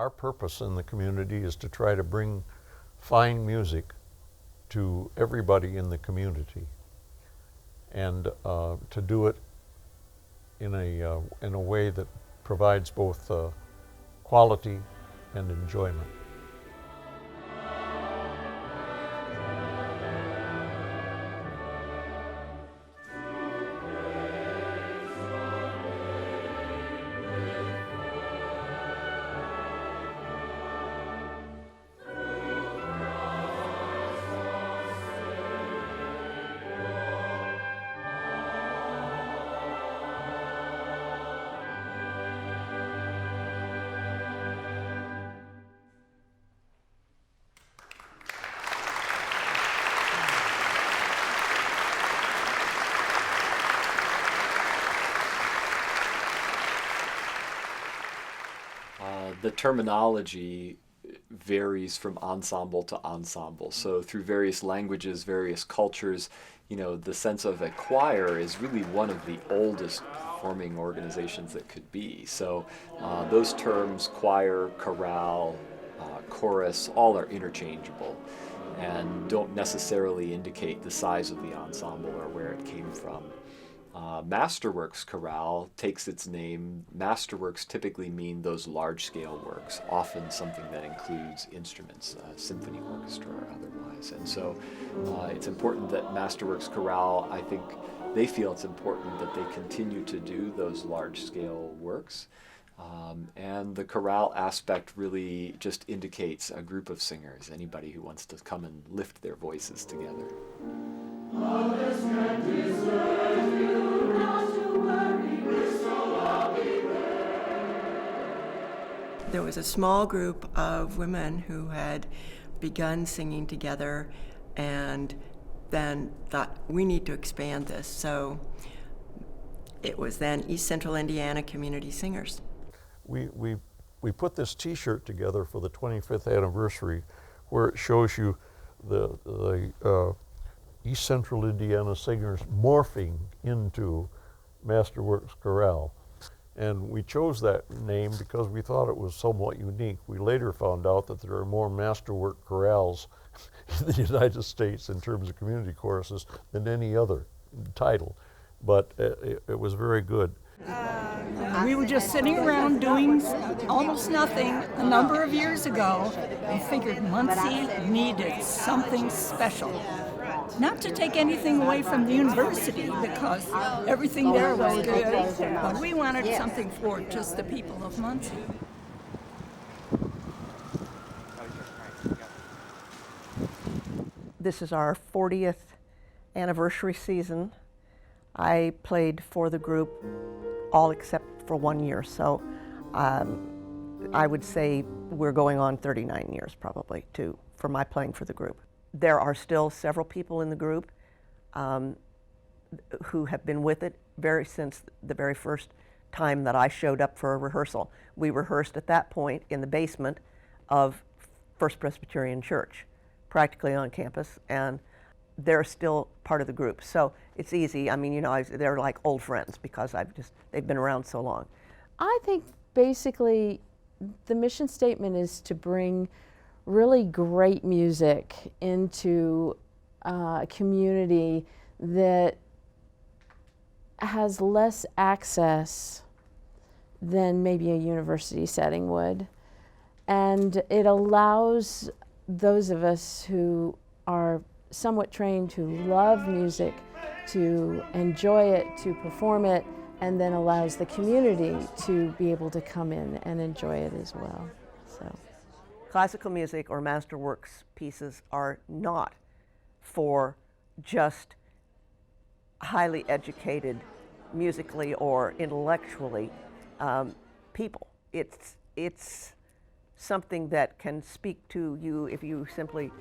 Our purpose in the community is to try to bring fine music to everybody in the community, and to do it in a way that provides both quality and enjoyment. The terminology varies from ensemble to ensemble. So through various languages, various cultures, the sense of a choir is really one of the oldest performing organizations that could be. So those terms, choir, chorale, chorus, all are interchangeable and don't necessarily indicate the size of the ensemble or where it came from. Masterworks chorale takes its name. Masterworks typically mean those large-scale works, often something that includes instruments, symphony orchestra or otherwise. And so it's important that Masterworks chorale, I think they feel it's important that they continue to do those large-scale works. And the chorale aspect really just indicates a group of singers, anybody who wants to come and lift their voices together. Others can desert you, not to worry, we're so I'll be there. There was a small group of women who had begun singing together and then thought, we need to expand this. So it was then East Central Indiana Community Singers. We put this T-shirt together for the 25th anniversary, where it shows you the East Central Indiana Singers morphing into Masterworks Chorale. And we chose that name because we thought it was somewhat unique. We later found out that there are more Masterwork chorales in the United States in terms of community choruses than any other title, but it was very good. We were just sitting around doing almost nothing a number of years ago and figured Muncie needed something special. Not to take anything away from the university, because everything there was good, but we wanted something for just the people of Muncie. This is our 40th anniversary season. I played for the group all except for 1 year, so I would say we're going on 39 years probably for my playing for the group. There are still several people in the group who have been with it since the very first time that I showed up for a rehearsal. We rehearsed at that point in the basement of First Presbyterian Church, practically on campus, and they're still part of the group. So it's easy. I mean, they're like old friends because they've been around so long. I think basically the mission statement is to bring really great music into a community that has less access than maybe a university setting would. And it allows those of us who are somewhat trained to love music, to enjoy it, to perform it, and then allows the community to be able to come in and enjoy it as well. So, classical music or Masterworks pieces are not for just highly educated musically or intellectually people. It's something that can speak to you if you simply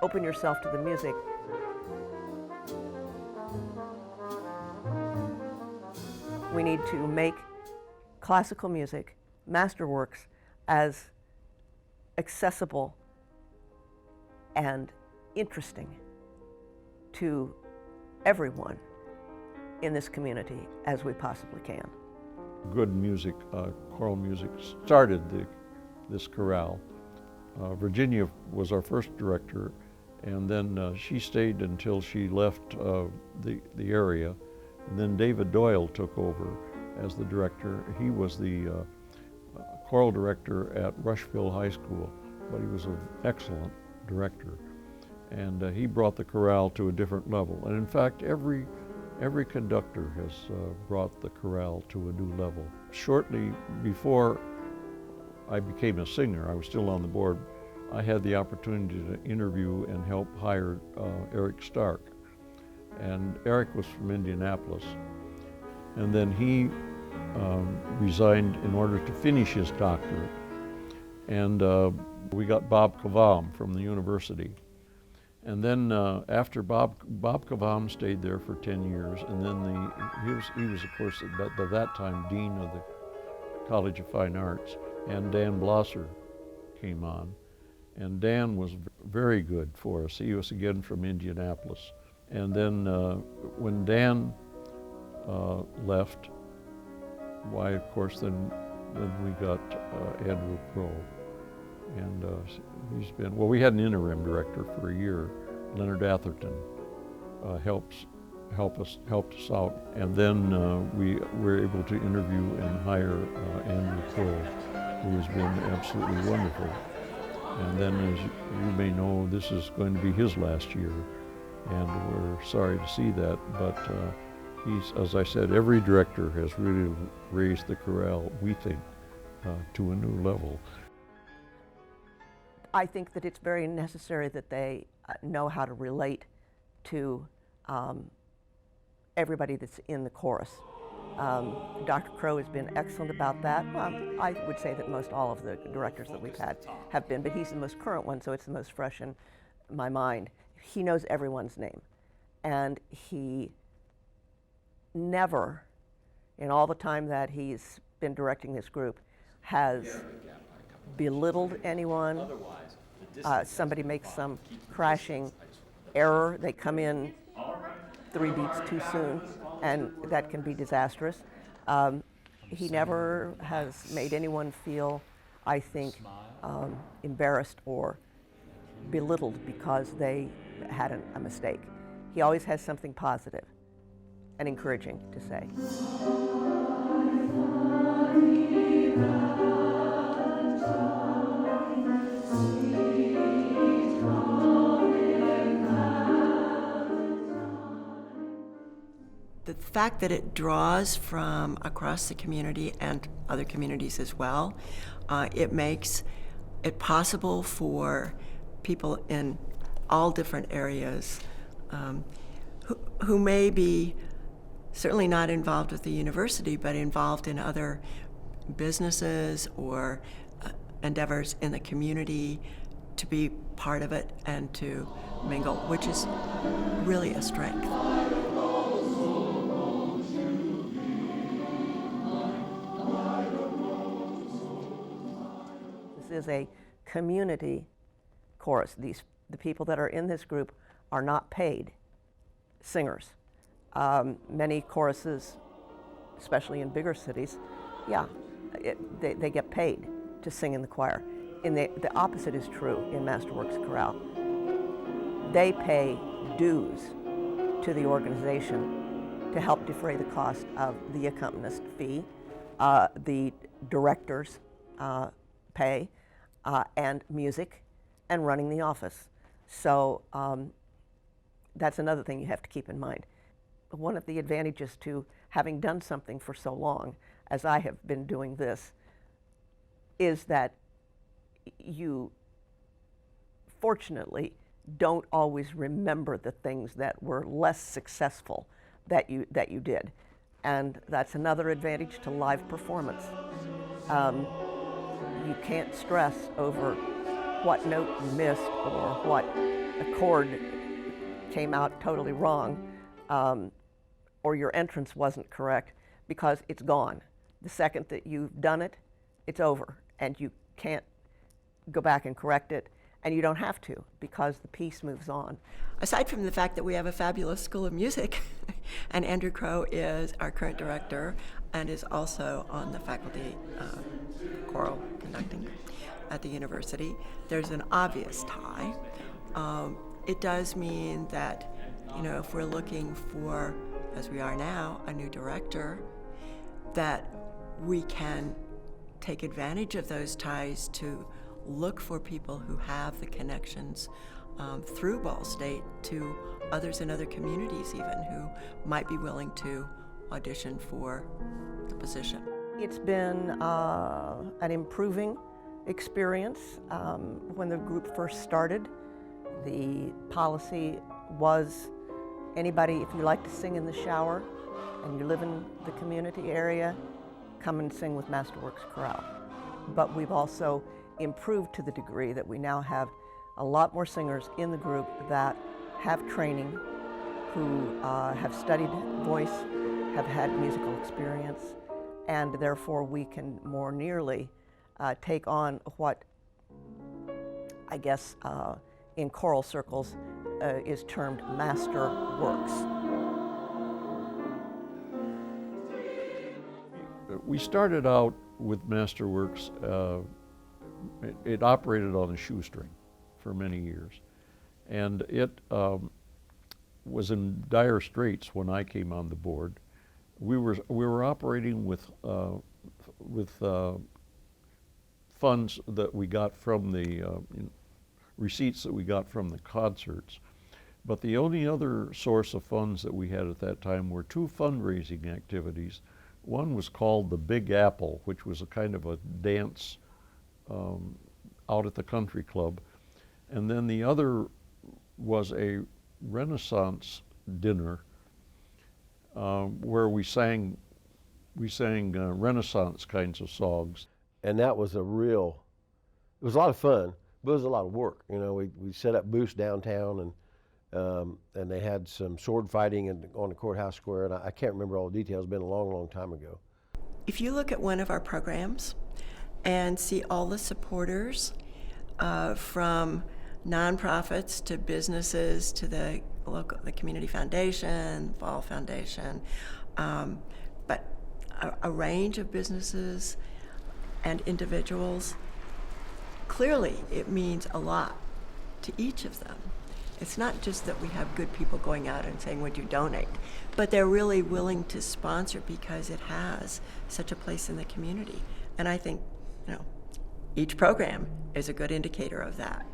open yourself to the music. We need to make classical music, Masterworks, as accessible and interesting to everyone in this community as we possibly can. Good music, choral music, started this chorale. Virginia was our first director, and then she stayed until she left the area. And then David Doyle took over as the director. He was the choral director at Rushville High School, but he was an excellent director. And he brought the chorale to a different level. And in fact, every conductor has brought the chorale to a new level. Shortly before I became a singer, I was still on the board, I had the opportunity to interview and help hire Eric Stark. And Eric was from Indianapolis. And then he resigned in order to finish his doctorate. And we got Bob Kavam from the university. And then after Bob Kavam stayed there for 10 years, and then he was of course by that time dean of the College of Fine Arts, and Dan Blosser came on. And Dan was very good for us. He was again from Indianapolis. And then when Dan left, why of course then we got Andrew Crow. And he's been, well, we had an interim director for a year. Leonard Atherton helped us out. And then we were able to interview and hire Andrew Crow, who has been absolutely wonderful. And then, as you may know, this is going to be his last year. And we're sorry to see that, but he's, as I said, every director has really raised the chorale, we think, to a new level. I think that it's very necessary that they know how to relate to everybody that's in the chorus. Dr. Crow has been excellent about that. I would say that most all of the directors that we've had have been, but he's the most current one, so it's the most fresh in my mind. He knows everyone's name, and he never, in all the time that he's been directing this group, has belittled anyone. Somebody makes some crashing error, they come in 3 beats too soon, and that can be disastrous. He never has made anyone feel, I think, embarrassed or belittled because they had a mistake. He always has something positive and encouraging to say. The fact that it draws from across the community and other communities as well, it makes it possible for people in all different areas who may be certainly not involved with the university, but involved in other businesses or endeavors in the community, to be part of it and to mingle, which is really a strength. This is a community chorus. The people that are in this group are not paid singers. Many choruses, especially in bigger cities, they get paid to sing in the choir. The opposite is true in Masterworks Chorale. They pay dues to the organization to help defray the cost of the accompanist fee, the director's pay, and music, and running the office. So that's another thing you have to keep in mind. One of the advantages to having done something for so long, as I have been doing this, is that you fortunately don't always remember the things that were less successful that you did. And that's another advantage to live performance. You can't stress over what note you missed or what chord came out totally wrong, or your entrance wasn't correct, because it's gone. The second that you've done it, it's over, and you can't go back and correct it, and you don't have to, because the piece moves on. Aside from the fact that we have a fabulous School of Music, and Andrew Crow is our current director, and is also on the faculty choral conducting at the university. There's an obvious tie. It does mean that, if we're looking for, as we are now, a new director, that we can take advantage of those ties to look for people who have the connections through Ball State to others in other communities even who might be willing to audition for the position. It's been an improving experience. When the group first started, the policy was anybody, if you like to sing in the shower and you live in the community area, come and sing with Masterworks Chorale. But we've also improved to the degree that we now have a lot more singers in the group that have training, who have studied voice, have had musical experience, and therefore we can more nearly take on what I guess in choral circles is termed Masterworks. We started out with Masterworks. It operated on a shoestring for many years, and it was in dire straits when I came on the board. We were operating with funds that we got from the receipts that we got from the concerts. But the only other source of funds that we had at that time were two fundraising activities. One was called the Big Apple, which was a kind of a dance out at the country club. And then the other was a Renaissance dinner where we sang Renaissance kinds of songs. And that was it was a lot of fun, but it was a lot of work. We set up booths downtown, and they had some sword fighting on the courthouse square, and I can't remember all the details. It's been a long, long time ago. If you look at one of our programs and see all the supporters from nonprofits to businesses to the community foundation, Ball Foundation, but a range of businesses and individuals, clearly it means a lot to each of them. It's not just that we have good people going out and saying, would you donate? But they're really willing to sponsor because it has such a place in the community. And I think, each program is a good indicator of that.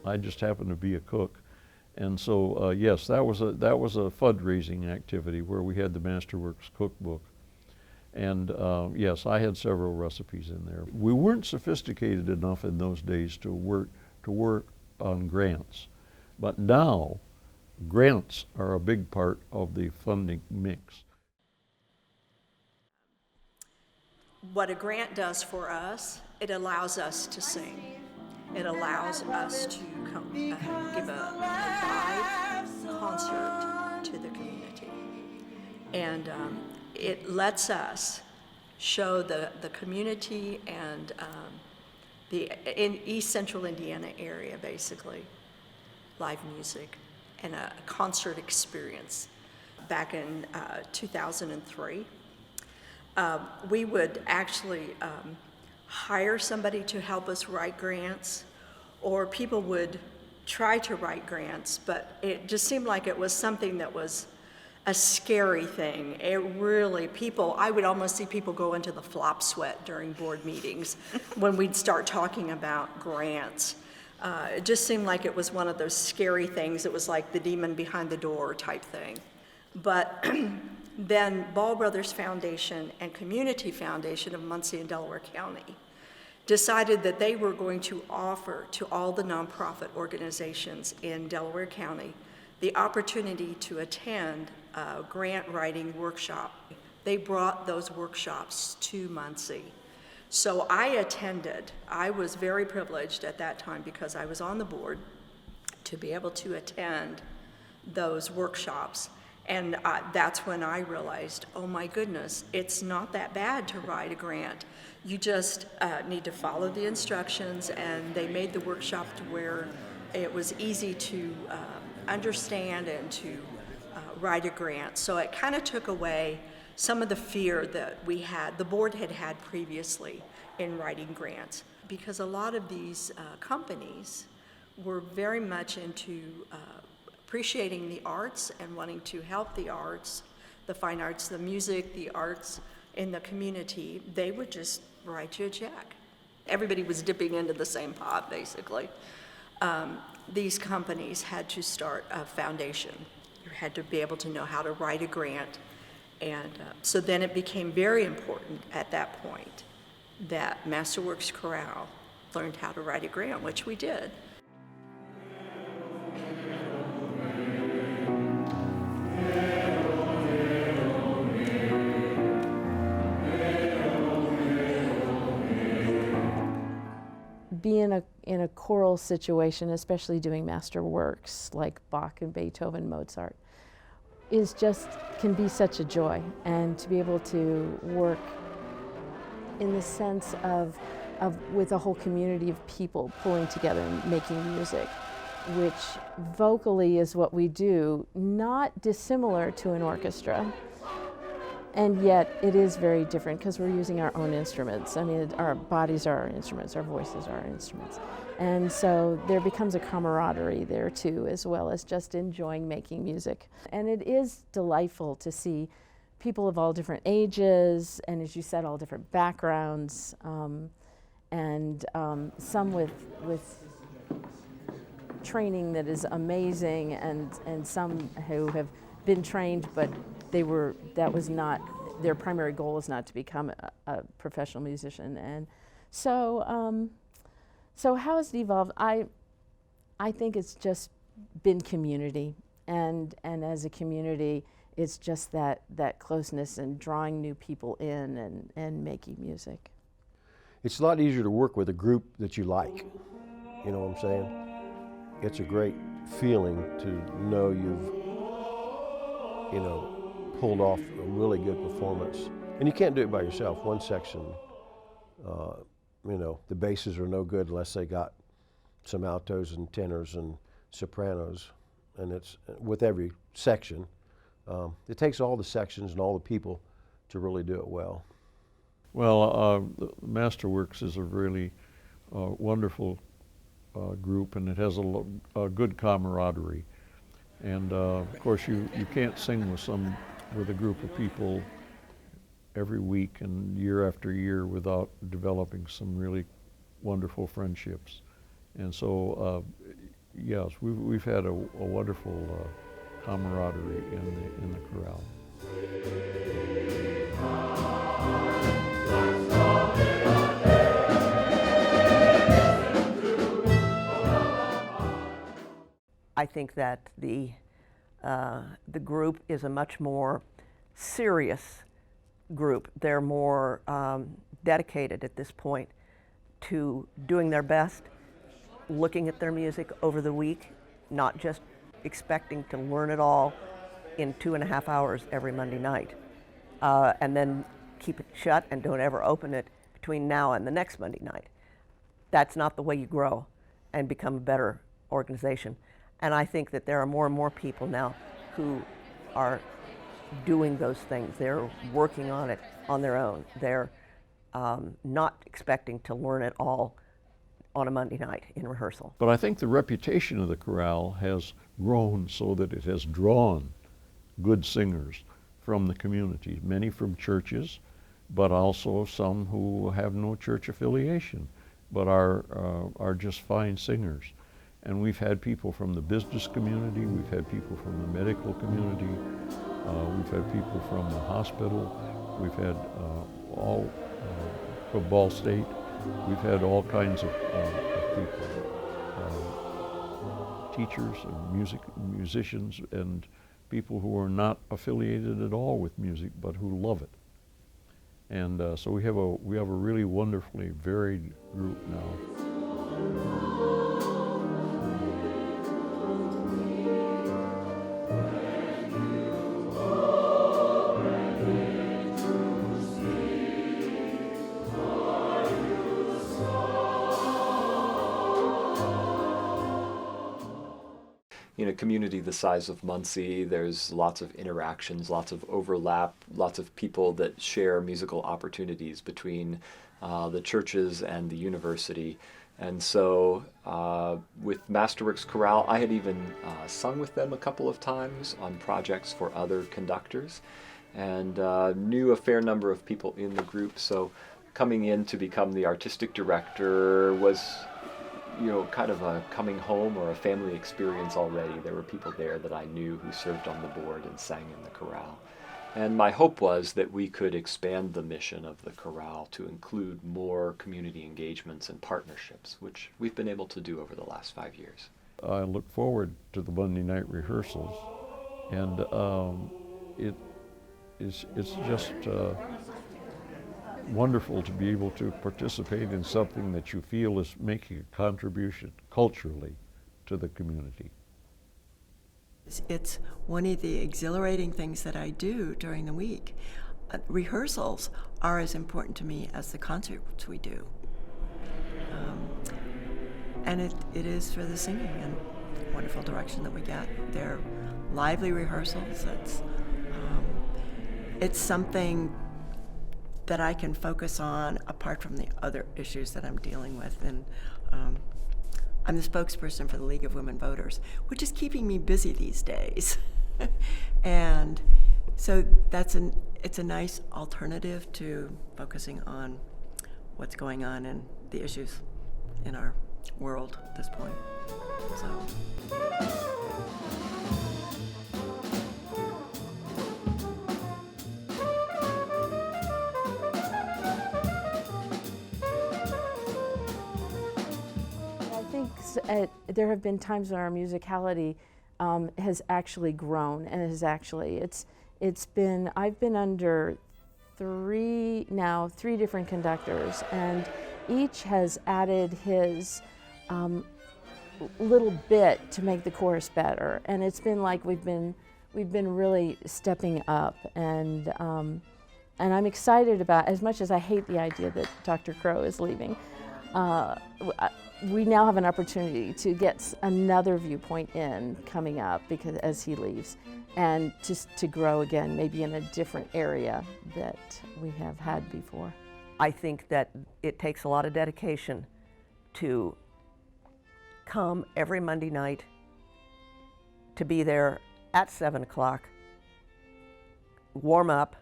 I just happened to be a cook. And so, yes, that was a fundraising activity where we had the Masterworks cookbook. And yes, I had several recipes in there. We weren't sophisticated enough in those days to work on grants, but now grants are a big part of the funding mix. What a grant does for us, it allows us to sing. It allows us to give a live concert to the community. And it lets us show the community and in East Central Indiana area, basically, live music and a concert experience. Back in 2003, we would actually hire somebody to help us write grants, or people would try to write grants, but it just seemed like it was something that was a scary thing. It really, I would almost see people go into the flop sweat during board meetings when we'd start talking about grants. It just seemed like it was one of those scary things. It was like the demon behind the door type thing. But then Ball Brothers Foundation and Community Foundation of Muncie and Delaware County decided that they were going to offer to all the nonprofit organizations in Delaware County the opportunity to attend a grant writing workshop. They brought those workshops to Muncie. So I attended. I was very privileged at that time because I was on the board to be able to attend those workshops. And that's when I realized, oh my goodness, it's not that bad to write a grant. You just need to follow the instructions, and they made the workshop to where it was easy to understand and to write a grant. So it kind of took away some of the fear that the board had had previously in writing grants, because a lot of these companies were very much into appreciating the arts and wanting to help the arts, the fine arts, the music, the arts in the community. They would just write you a check. Everybody was dipping into the same pot, basically. These companies had to start a foundation. You had to be able to know how to write a grant. And so then it became very important at that point that Masterworks Chorale learned how to write a grant, which we did. Being in a choral situation, especially doing Masterworks like Bach and Beethoven, Mozart, can be such a joy. And to be able to work in the sense of with a whole community of people pulling together and making music, which vocally is what we do, not dissimilar to an orchestra. And yet it is very different because we're using our own instruments. I mean, our bodies are our instruments, our voices are our instruments. And so there becomes a camaraderie there too, as well as just enjoying making music. And it is delightful to see people of all different ages, and as you said, all different backgrounds, and some with training that is amazing, and some who have been trained, but that was not, their primary goal was not to become a professional musician. And so how has it evolved? I think it's just been community, and as a community, it's just that closeness and drawing new people in and making music. It's a lot easier to work with a group that you like, you know what I'm saying? It's a great feeling to know you've pulled off a really good performance. And you can't do it by yourself. One section, the basses are no good unless they got some altos and tenors and sopranos. And it's with every section. It takes all the sections and all the people to really do it well. Well, Masterworks is a really wonderful group, and it has a good camaraderie. And of course, you can't sing with a group of people every week and year after year without developing some really wonderful friendships. And so, yes, we've had a wonderful camaraderie in the chorale. I think that the group is a much more serious group. They're more dedicated at this point to doing their best, looking at their music over the week, not just expecting to learn it all in 2.5 hours every Monday night, and then keep it shut and don't ever open it between now and the next Monday night. That's not the way you grow and become a better organization. And I think that there are more and more people now who are doing those things. They're working on it on their own. They're not expecting to learn it all on a Monday night in rehearsal. But I think the reputation of the chorale has grown so that it has drawn good singers from the community, many from churches, but also some who have no church affiliation, but are just fine singers. And we've had people from the business community, we've had people from the medical community, we've had people from the hospital, we've had all from Ball State, we've had all kinds of people, teachers and musicians and people who are not affiliated at all with music but who love it. And so we have a really wonderfully varied group now. in a community the size of Muncie, there's lots of interactions, lots of overlap, lots of people that share musical opportunities between the churches and the university. And so with Masterworks Chorale, I had even sung with them a couple of times on projects for other conductors, and knew a fair number of people in the group. So coming in to become the artistic director was, you know, kind of a coming home or a family experience already. There were people there that I knew who served on the board and sang in the chorale. And my hope was that we could expand the mission of the chorale to include more community engagements and partnerships, which we've been able to do over the last 5 years. I look forward to the Monday night rehearsals, and it's just wonderful to be able to participate in something that you feel is making a contribution culturally to the community. It's one of the exhilarating things that I do during the week. Rehearsals are as important to me as the concerts we do. And it is for the singing and wonderful direction that we get. They're lively rehearsals. It's something that I can focus on apart from the other issues that I'm dealing with. And I'm the spokesperson for the League of Women Voters, which is keeping me busy these days. And so it's a nice alternative to focusing on what's going on and the issues in our world at this point. So. There have been times when our musicality has actually grown, and I've been under three different conductors, and each has added his little bit to make the chorus better, and it's been like we've been really stepping up, and I'm excited about, as much as I hate the idea that Dr. Crow is leaving. We now have an opportunity to get another viewpoint in coming up because as he leaves, and just to grow again, maybe in a different area that we have had before. I think that it takes a lot of dedication to come every Monday night, to be there at 7 o'clock, warm up,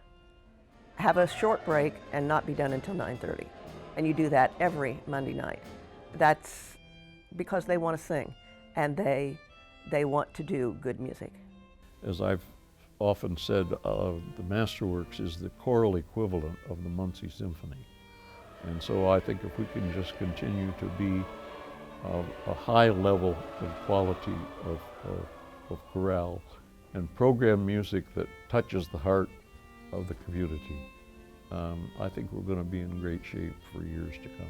have a short break, and not be done until 9:30. And you do that every Monday night. That's because they want to sing, and they want to do good music. As I've often said, the Masterworks is the choral equivalent of the Muncie Symphony. And so I think if we can just continue to be a high level of quality of chorale and program music that touches the heart of the community, I think we're going to be in great shape for years to come.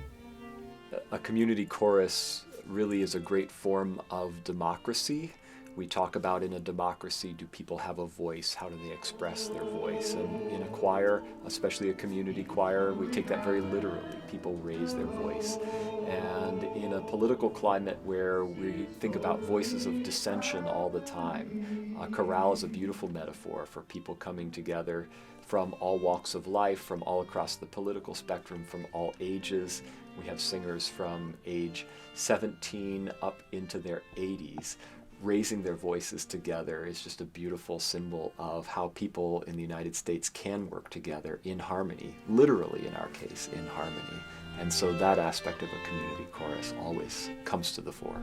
A community chorus really is a great form of democracy. We talk about, in a democracy, do people have a voice? How do they express their voice? And in a choir, especially a community choir, we take that very literally. People raise their voice. And in a political climate where we think about voices of dissension all the time, chorale is a beautiful metaphor for people coming together from all walks of life, from all across the political spectrum, from all ages. We have singers from age 17 up into their 80s. Raising their voices together is just a beautiful symbol of how people in the United States can work together in harmony, literally in our case, in harmony. And so that aspect of a community chorus always comes to the fore.